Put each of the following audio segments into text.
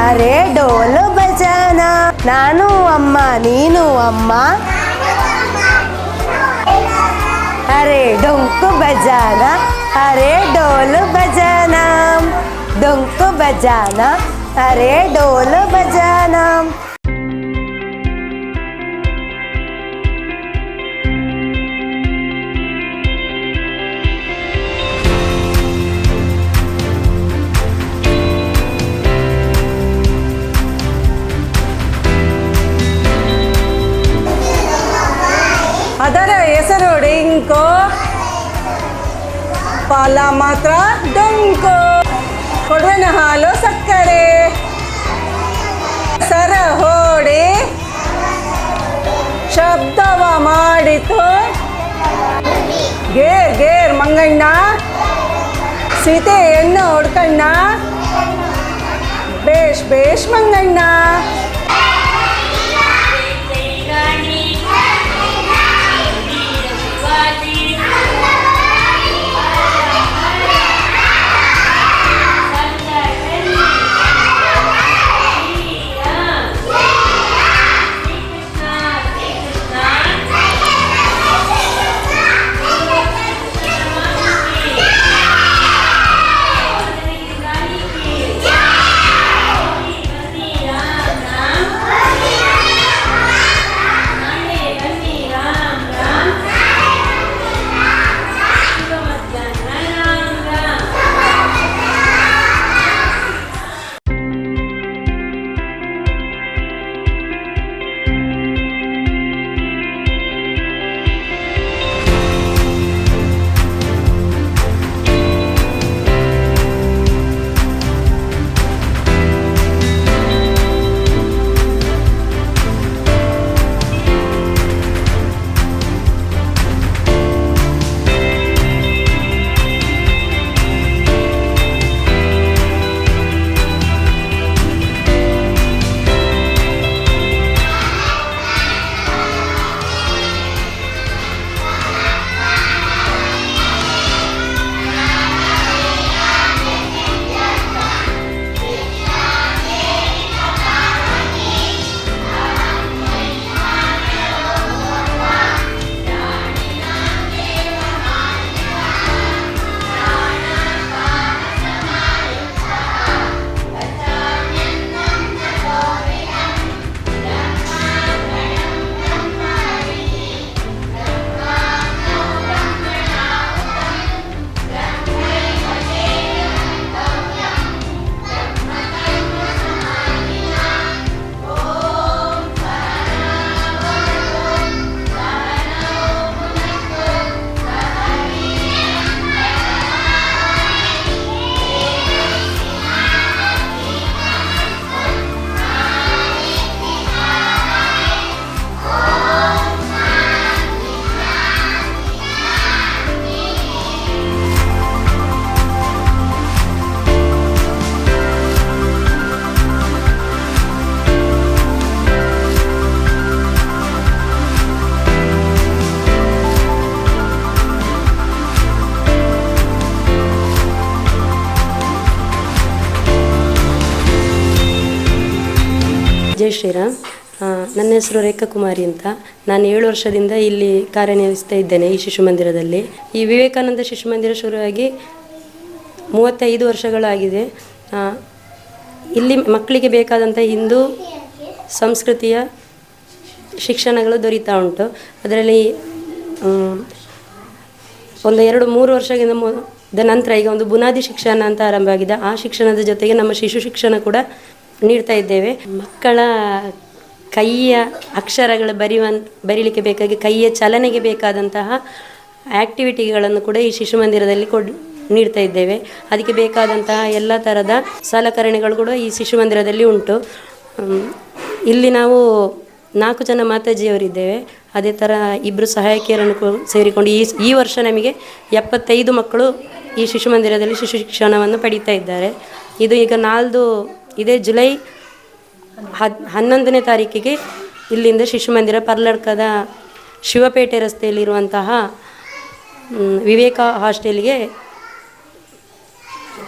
ಅರೆ ಡೋಲು ಬಜಾನ, ನಾನು ಅಮ್ಮ ನೀನು ಅಮ್ಮ. ಅರೆ ಡೊಂಕು ಬಜಾನ, ಅರೆ ಡೋಲು ಬಜಾನ, ಡೊಂಕು ಬಜಾನ, ಅರೆ ಡೋಲು ಬಜಾನ. ಅದರ ಹೆಸರು ಡಿಂಕು, ಫಲ ಮಾತ್ರ ಡೊಂಕು. ಕೊಡುವನ ಹಾಲು ಸಕ್ಕರೆ, ಸರ ಹೋಡಿ ಶಬ್ದವ ಮಾಡಿತು. ಗೇರ್ ಗೇರ್ ಮಂಗಣ್ಣ, ಸೀತೆಯನ್ನು ಹುಡ್ಕಣ್ಣ. ಬೇಷ್ ಬೇಷ್ ಮಂಗಣ್ಣ. ಜೈ ಶ್ರೀರಾಮ್. ನನ್ನ ಹೆಸರು ರೇಖಾ ಕುಮಾರಿ ಅಂತ. ನಾನು 7 ವರ್ಷದಿಂದ ಇಲ್ಲಿ ಕಾರ್ಯನಿರ್ವಹಿಸ್ತಾ ಇದ್ದೇನೆ ಈ ಶಿಶು ಮಂದಿರದಲ್ಲಿ. ಈ ವಿವೇಕಾನಂದ ಶಿಶು ಮಂದಿರ ಶುರುವಾಗಿ 35 ವರ್ಷಗಳಾಗಿದೆ. ಇಲ್ಲಿ ಮಕ್ಕಳಿಗೆ ಬೇಕಾದಂಥ ಹಿಂದೂ ಸಂಸ್ಕೃತಿಯ ಶಿಕ್ಷಣಗಳು ದೊರೀತಾ ಉಂಟು. ಅದರಲ್ಲಿ ಒಂದು 2-3 ವರ್ಷದ ನಂತರ ಈಗ ಒಂದು ಬುನಾದಿ ಶಿಕ್ಷಣ ಅಂತ ಆರಂಭ ಆಗಿದೆ. ಆ ಶಿಕ್ಷಣದ ಜೊತೆಗೆ ನಮ್ಮ ಶಿಶು ಶಿಕ್ಷಣ ಕೂಡ ನೀಡ್ತಾ ಇದ್ದೇವೆ. ಮಕ್ಕಳ ಕೈಯ ಅಕ್ಷರಗಳು ಬರೀಲಿಕ್ಕೆ ಬೇಕಾಗಿ ಕೈಯ ಚಲನೆಗೆ ಬೇಕಾದಂತಹ ಆ್ಯಕ್ಟಿವಿಟಿಗಳನ್ನು ಕೂಡ ಈ ಶಿಶು ಮಂದಿರದಲ್ಲಿ ನೀಡ್ತಾ ಇದ್ದೇವೆ. ಅದಕ್ಕೆ ಬೇಕಾದಂತಹ ಎಲ್ಲ ಥರದ ಸಲಕರಣೆಗಳು ಕೂಡ ಈ ಶಿಶು ಮಂದಿರದಲ್ಲಿ ಉಂಟು. ಇಲ್ಲಿ ನಾವು 4 ಜನ ಮಾತಾಜಿಯವರಿದ್ದೇವೆ. ಅದೇ ಥರ 2 ಸಹಾಯಕಿಯರನ್ನು ಸೇರಿಕೊಂಡು ಈ ವರ್ಷ ನಮಗೆ 75 ಮಕ್ಕಳು ಈ ಶಿಶು ಮಂದಿರದಲ್ಲಿ ಶಿಶು ಶಿಕ್ಷಣವನ್ನು ಪಡೀತಾ ಇದ್ದಾರೆ. ಇದು ಈಗ ಇದೇ ಜುಲೈ 11ನೇ ತಾರೀಕಿಗೆ ಇಲ್ಲಿಂದ ಶಿಶು ಮಂದಿರ ಪರ್ಲಡ್ಕದ ಶಿವಪೇಟೆ ರಸ್ತೆಯಲ್ಲಿರುವಂತಹ ವಿವೇಕ ಹಾಸ್ಟೆಲ್ಗೆ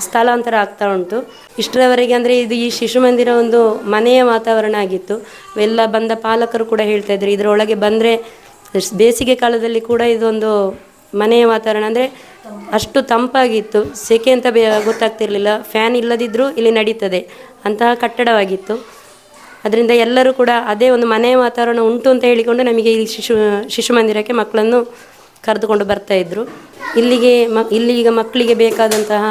ಸ್ಥಳಾಂತರ ಆಗ್ತಾ ಉಂಟು. ಇಷ್ಟರವರೆಗೆ ಅಂದರೆ ಈ ಶಿಶು ಮಂದಿರ ಒಂದು ಮನೆಯ ವಾತಾವರಣ ಆಗಿತ್ತು. ಎಲ್ಲ ಬಂದ ಪಾಲಕರು ಕೂಡ ಹೇಳ್ತಾ ಇದ್ರು, ಇದರೊಳಗೆ ಬಂದರೆ ಬೇಸಿಗೆ ಕಾಲದಲ್ಲಿ ಕೂಡ ಇದೊಂದು ಮನೆಯ ವಾತಾವರಣ, ಅಂದರೆ ಅಷ್ಟು ತಂಪಾಗಿತ್ತು. ಸೆಕೆ ಅಂತ ಗೊತ್ತಾಗ್ತಿರ್ಲಿಲ್ಲ. ಫ್ಯಾನ್ ಇಲ್ಲದಿದ್ದರೂ ಇಲ್ಲಿ ನಡೀತದೆ ಅಂತಹ ಕಟ್ಟಡವಾಗಿತ್ತು. ಅದರಿಂದ ಎಲ್ಲರೂ ಕೂಡ ಅದೇ ಒಂದು ಮನೆಯ ವಾತಾವರಣ ಉಂಟು ಅಂತ ಹೇಳಿಕೊಂಡು ನಮಗೆ ಈ ಶಿಶು ಮಂದಿರಕ್ಕೆ ಮಕ್ಕಳನ್ನು ಕರೆದುಕೊಂಡು ಬರ್ತಾಯಿದ್ರು. ಇಲ್ಲಿ ಈಗ ಮಕ್ಕಳಿಗೆ ಬೇಕಾದಂತಹ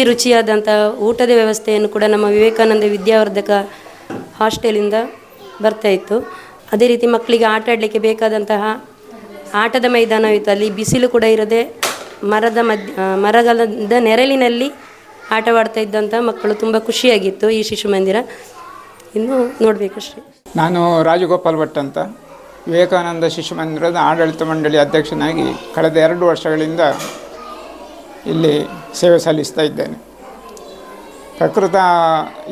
ರುಚಿಯಾದಂತಹ ಊಟದ ವ್ಯವಸ್ಥೆಯನ್ನು ಕೂಡ ನಮ್ಮ ವಿವೇಕಾನಂದ ವಿದ್ಯಾವರ್ಧಕ ಹಾಸ್ಟೆಲಿಂದ ಬರ್ತಾಯಿತ್ತು. ಅದೇ ರೀತಿ ಮಕ್ಕಳಿಗೆ ಆಟ ಆಡಲಿಕ್ಕೆ ಬೇಕಾದಂತಹ ಆಟದ ಮೈದಾನವಿತ್ತು. ಅಲ್ಲಿ ಬಿಸಿಲು ಕೂಡ ಇರದೆ ಮರಗದ ನೆರಳಿನಲ್ಲಿ ಆಟವಾಡ್ತಾ ಇದ್ದಂಥ ಮಕ್ಕಳು ತುಂಬ ಖುಷಿಯಾಗಿತ್ತು ಈ ಶಿಶು ಮಂದಿರ. ಇನ್ನು ನೋಡಬೇಕಷ್ಟೇ. ನಾನು ರಾಜಗೋಪಾಲ್ ಭಟ್ ಅಂತ, ವಿವೇಕಾನಂದ ಶಿಶು ಮಂದಿರದ ಆಡಳಿತ ಮಂಡಳಿ ಅಧ್ಯಕ್ಷನಾಗಿ ಕಳೆದ 2 ವರ್ಷಗಳಿಂದ ಇಲ್ಲಿ ಸೇವೆ ಸಲ್ಲಿಸ್ತಾ ಇದ್ದೇನೆ. ಪ್ರಕೃತ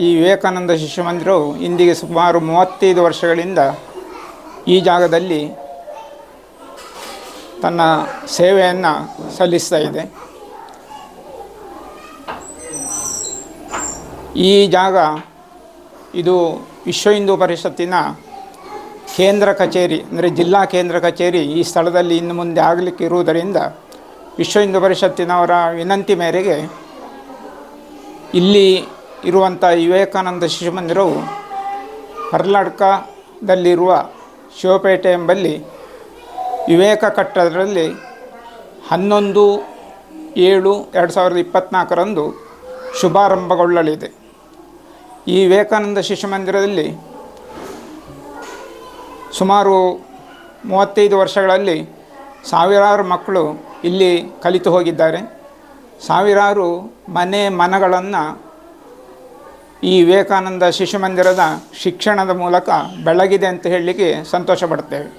ಈ ವಿವೇಕಾನಂದ ಶಿಶು ಮಂದಿರವು ಇಂದಿಗೆ ಸುಮಾರು 35 ವರ್ಷಗಳಿಂದ ಈ ಜಾಗದಲ್ಲಿ ತನ್ನ ಸೇವೆಯನ್ನು ಸಲ್ಲಿಸ್ತಾ ಇದೆ. ಈ ಜಾಗ ಇದು ವಿಶ್ವ ಹಿಂದೂ ಪರಿಷತ್ತಿನ ಕೇಂದ್ರ ಕಚೇರಿ, ಅಂದರೆ ಜಿಲ್ಲಾ ಕೇಂದ್ರ ಕಚೇರಿ ಈ ಸ್ಥಳದಲ್ಲಿ ಇನ್ನು ಮುಂದೆ ಆಗಲಿಕ್ಕೆ ಇರುವುದರಿಂದ ವಿಶ್ವ ಹಿಂದೂ ಪರಿಷತ್ತಿನವರ ವಿನಂತಿ ಮೇರೆಗೆ ಇಲ್ಲಿ ಇರುವಂಥ ವಿವೇಕಾನಂದ ಶಿಶು ಮಂದಿರವು ಪರ್ಲಾಡ್ಕದಲ್ಲಿರುವ ಶಿವಪೇಟೆ ಎಂಬಲ್ಲಿ ವಿವೇಕ ಕಟ್ಟಡದಲ್ಲಿ 11/7/2024 ಶುಭಾರಂಭಗೊಳ್ಳಲಿದೆ. ಈ ವಿವೇಕಾನಂದ ಶಿಶು ಮಂದಿರದಲ್ಲಿ ಸುಮಾರು 35 ವರ್ಷಗಳಲ್ಲಿ ಸಾವಿರಾರು ಮಕ್ಕಳು ಇಲ್ಲಿ ಕಲಿತು ಹೋಗಿದ್ದಾರೆ. ಸಾವಿರಾರು ಮನಗಳನ್ನು ಈ ವಿವೇಕಾನಂದ ಶಿಶು ಮಂದಿರದ ಶಿಕ್ಷಣದ ಮೂಲಕ ಬೆಳಗಿದೆ ಅಂತ ಹೇಳಲಿಕ್ಕೆ ಸಂತೋಷ ಪಡ್ತೇವೆ.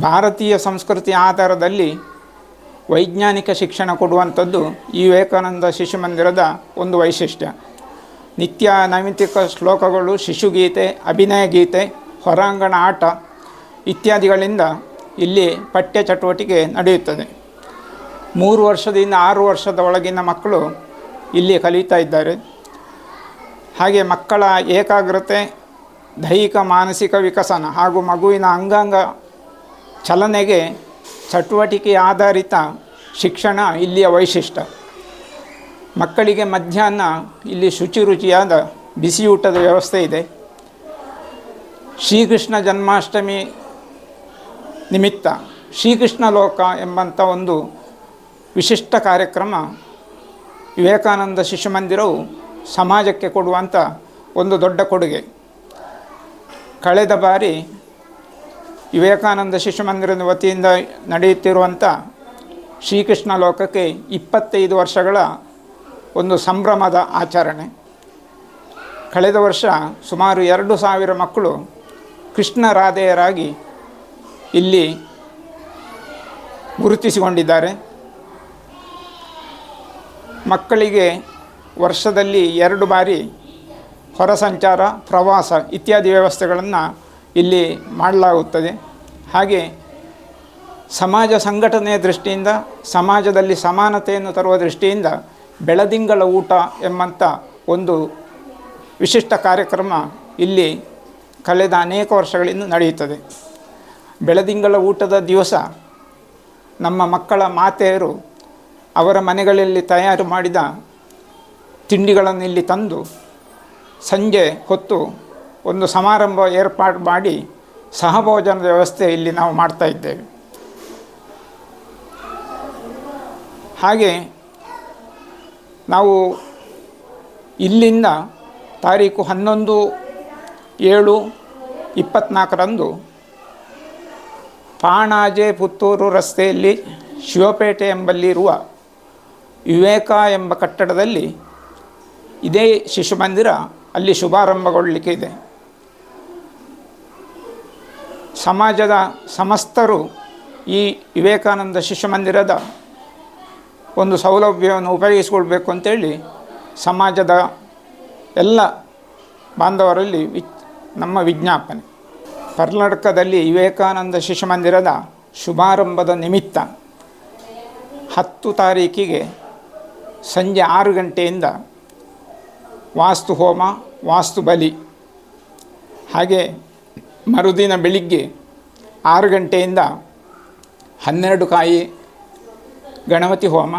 ಭಾರತೀಯ ಸಂಸ್ಕೃತಿಯ ಆಧಾರದಲ್ಲಿ ವೈಜ್ಞಾನಿಕ ಶಿಕ್ಷಣ ಕೊಡುವಂಥದ್ದು ಈ ವಿವೇಕಾನಂದ ಶಿಶು ಮಂದಿರದ ಒಂದು ವೈಶಿಷ್ಟ್ಯ. ನಿತ್ಯ ನೈಮಿತ್ತಿಕ ಶ್ಲೋಕಗಳು, ಶಿಶುಗೀತೆ, ಅಭಿನಯ ಗೀತೆ, ಹೊರಾಂಗಣ ಆಟ ಇತ್ಯಾದಿಗಳಿಂದ ಇಲ್ಲಿ ಪಠ್ಯ ಚಟುವಟಿಕೆ ನಡೆಯುತ್ತದೆ. 3 ವರ್ಷದಿಂದ 6 ವರ್ಷದ ಒಳಗಿನ ಮಕ್ಕಳು ಇಲ್ಲಿ ಕಲಿತಾ ಇದ್ದಾರೆ. ಹಾಗೆ ಮಕ್ಕಳ ಏಕಾಗ್ರತೆ, ದೈಹಿಕ ಮಾನಸಿಕ ವಿಕಸನ ಹಾಗೂ ಮಗುವಿನ ಅಂಗಾಂಗ ಚಲನೆಗೆ ಚಟುವಟಿಕೆ ಆಧಾರಿತ ಶಿಕ್ಷಣ ಇಲ್ಲಿಯ ವೈಶಿಷ್ಟ್ಯ. ಮಕ್ಕಳಿಗೆ ಮಧ್ಯಾಹ್ನ ಇಲ್ಲಿ ರುಚಿಯಾದ ಬಿಸಿಯೂಟದ ವ್ಯವಸ್ಥೆ ಇದೆ. ಶ್ರೀಕೃಷ್ಣ ಜನ್ಮಾಷ್ಟಮಿ ನಿಮಿತ್ತ ಶ್ರೀಕೃಷ್ಣ ಲೋಕ ಎಂಬಂಥ ಒಂದು ವಿಶಿಷ್ಟ ಕಾರ್ಯಕ್ರಮ ವಿವೇಕಾನಂದ ಶಿಶು ಮಂದಿರವು ಸಮಾಜಕ್ಕೆ ಕೊಡುವಂಥ ಒಂದು ದೊಡ್ಡ ಕೊಡುಗೆ. ಕಳೆದ ಬಾರಿ ವಿವೇಕಾನಂದ ಶಿಶು ಮಂದಿರದ ವತಿಯಿಂದ ನಡೆಯುತ್ತಿರುವಂಥ ಶ್ರೀಕೃಷ್ಣ ಲೋಕಕ್ಕೆ 25 ವರ್ಷಗಳ ಒಂದು ಸಂಭ್ರಮದ ಆಚರಣೆ. ಕಳೆದ ವರ್ಷ ಸುಮಾರು 2,000 ಮಕ್ಕಳು ಕೃಷ್ಣ ರಾಧೆಯರಾಗಿ ಇಲ್ಲಿ ಗುರುತಿಸಿಕೊಂಡಿದ್ದಾರೆ. ಮಕ್ಕಳಿಗೆ ವರ್ಷದಲ್ಲಿ 2 ಬಾರಿ ಹೊರ ಸಂಚಾರ, ಪ್ರವಾಸ ಇತ್ಯಾದಿ ವ್ಯವಸ್ಥೆಗಳನ್ನು ಇಲ್ಲಿ ಮಾಡಲಾಗುತ್ತದೆ. ಹಾಗೆ ಸಮಾಜ ಸಂಘಟನೆಯ ದೃಷ್ಟಿಯಿಂದ, ಸಮಾಜದಲ್ಲಿ ಸಮಾನತೆಯನ್ನು ತರುವ ದೃಷ್ಟಿಯಿಂದ ಬೆಳದಿಂಗಳ ಊಟ ಎಂಬಂಥ ಒಂದು ವಿಶಿಷ್ಟ ಕಾರ್ಯಕ್ರಮ ಇಲ್ಲಿ ಕಳೆದ ಅನೇಕ ವರ್ಷಗಳಿಂದ ನಡೆಯುತ್ತದೆ. ಬೆಳದಿಂಗಳ ಊಟದ ದಿವಸ ನಮ್ಮ ಮಕ್ಕಳ ಮಾತೆಯರು ಅವರ ಮನೆಗಳಲ್ಲಿ ತಯಾರು ಮಾಡಿದ ತಿಂಡಿಗಳನ್ನು ಇಲ್ಲಿ ತಂದು ಸಂಜೆ ಹೊತ್ತು ಒಂದು ಸಮಾರಂಭ ಏರ್ಪಾಡು ಮಾಡಿ ಸಹಭೋಜನದ ವ್ಯವಸ್ಥೆ ಇಲ್ಲಿ ನಾವು ಮಾಡ್ತಾ ಇದ್ದೇವೆ. ಹಾಗೆ ನಾವು ಇಲ್ಲಿಂದ ತಾರೀಕು 11/7/24 ಪಾಣಾಜೆ ಪುತ್ತೂರು ರಸ್ತೆಯಲ್ಲಿ ಶಿವಪೇಟೆ ಎಂಬಲ್ಲಿರುವ ವಿವೇಕ ಎಂಬ ಕಟ್ಟಡದಲ್ಲಿ ಇದೇ ಶಿಶು ಮಂದಿರ ಅಲ್ಲಿ ಶುಭಾರಂಭಗೊಳ್ಳಲಿಕ್ಕೆ ಇದೆ. ಸಮಾಜದ ಸಮಸ್ತರು ಈ ವಿವೇಕಾನಂದ ಶಿಶು ಮಂದಿರದ ಒಂದು ಸೌಲಭ್ಯವನ್ನು ಉಪಯೋಗಿಸಿಕೊಳ್ಬೇಕು ಅಂತೇಳಿ ಸಮಾಜದ ಎಲ್ಲ ಬಾಂಧವರಲ್ಲಿ ನಮ್ಮ ವಿಜ್ಞಾಪನೆ. ಕರ್ನಾಟಕದಲ್ಲಿ ವಿವೇಕಾನಂದ ಶಿಶು ಮಂದಿರದ ಶುಭಾರಂಭದ ನಿಮಿತ್ತ 10 ತಾರೀಕಿಗೆ ಸಂಜೆ 6 ಗಂಟೆಯಿಂದ ವಾಸ್ತು ಹೋಮ, ವಾಸ್ತು ಬಲಿ, ಹಾಗೆ ಮರುದಿನ ಬೆಳಿಗ್ಗೆ 6 ಗಂಟೆಯಿಂದ 12 ಕಾಯಿ ಗಣಪತಿ ಹೋಮ,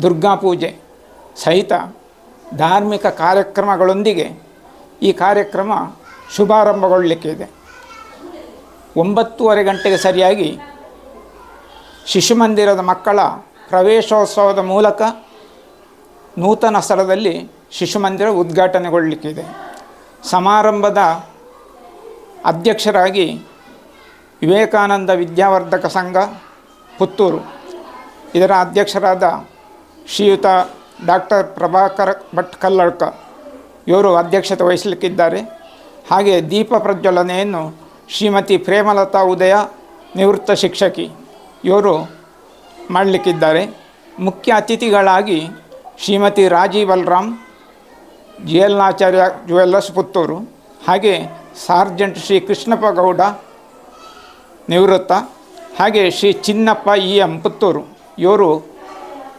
ದುರ್ಗಾ ಪೂಜೆ ಸಹಿತ ಧಾರ್ಮಿಕ ಕಾರ್ಯಕ್ರಮಗಳೊಂದಿಗೆ ಈ ಕಾರ್ಯಕ್ರಮ ಶುಭಾರಂಭಗೊಳ್ಳಲಿಕ್ಕೆ ಇದೆ. 9:30 ಗಂಟೆಗೆ ಸರಿಯಾಗಿ ಶಿಶು ಮಂದಿರದ ಮಕ್ಕಳ ಪ್ರವೇಶೋತ್ಸವದ ಮೂಲಕ ನೂತನ ಸ್ಥಳದಲ್ಲಿ ಶಿಶು ಮಂದಿರ ಉದ್ಘಾಟನೆಗೊಳ್ಳಲಿಕ್ಕಿದೆ. ಸಮಾರಂಭದ ಅಧ್ಯಕ್ಷರಾಗಿ ವಿವೇಕಾನಂದ ವಿದ್ಯಾವರ್ಧಕ ಸಂಘ ಪುತ್ತೂರು ಇದರ ಅಧ್ಯಕ್ಷರಾದ ಶ್ರೀಯುತ ಡಾಕ್ಟರ್ ಪ್ರಭಾಕರ್ ಭಟ್ ಕಲ್ಲಡ್ಕ ಇವರು ಅಧ್ಯಕ್ಷತೆ ವಹಿಸಲಿಕ್ಕಿದ್ದಾರೆ. ಹಾಗೆ ದೀಪ ಪ್ರಜ್ವಲನೆಯನ್ನು ಶ್ರೀಮತಿ ಪ್ರೇಮಲತಾ ಉದಯ ನಿವೃತ್ತ ಶಿಕ್ಷಕಿ ಇವರು ಮಾಡಲಿಕ್ಕಿದ್ದಾರೆ. ಮುಖ್ಯ ಅತಿಥಿಗಳಾಗಿ ಶ್ರೀಮತಿ ರಾಜಿ ಬಲರಾಮ್, GL ಆಚಾರ್ಯ ಜುವೆಲ್ಲರ್ಸ್ ಪುತ್ತೂರು, ಹಾಗೆ ಸಾರ್ಜೆಂಟ್ ಶ್ರೀ ಕೃಷ್ಣಪ್ಪ ಗೌಡ ನಿವೃತ್ತ, ಹಾಗೆ ಶ್ರೀ ಚಿನ್ನಪ್ಪ EM ಪುತ್ತೂರು ಇವರು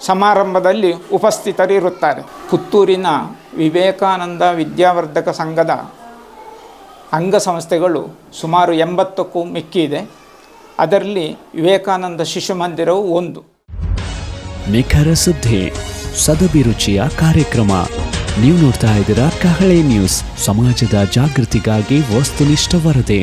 ಸಮಾರಂಭದಲ್ಲಿ ಉಪಸ್ಥಿತರಿರುತ್ತಾರೆ. ಪುತ್ತೂರಿನ ವಿವೇಕಾನಂದ ವಿದ್ಯಾವರ್ಧಕ ಸಂಘದ ಅಂಗಸಂಸ್ಥೆಗಳು ಸುಮಾರು 80ಕ್ಕೂ ಮಿಕ್ಕಿದೆ. ಅದರಲ್ಲಿ ವಿವೇಕಾನಂದ ಶಿಶು ಮಂದಿರವು ಒಂದು. ನಿಖರ ಸುದ್ದಿ, ಸದಭಿರುಚಿಯ ಕಾರ್ಯಕ್ರಮ. ನೀವು ನೋಡ್ತಾ ಇದ್ದೀರಾ ಕಹಳೆ ನ್ಯೂಸ್, ಸಮಾಜದ ಜಾಗೃತಿಗಾಗಿ ವಸ್ತುನಿಷ್ಠ ವರದಿ.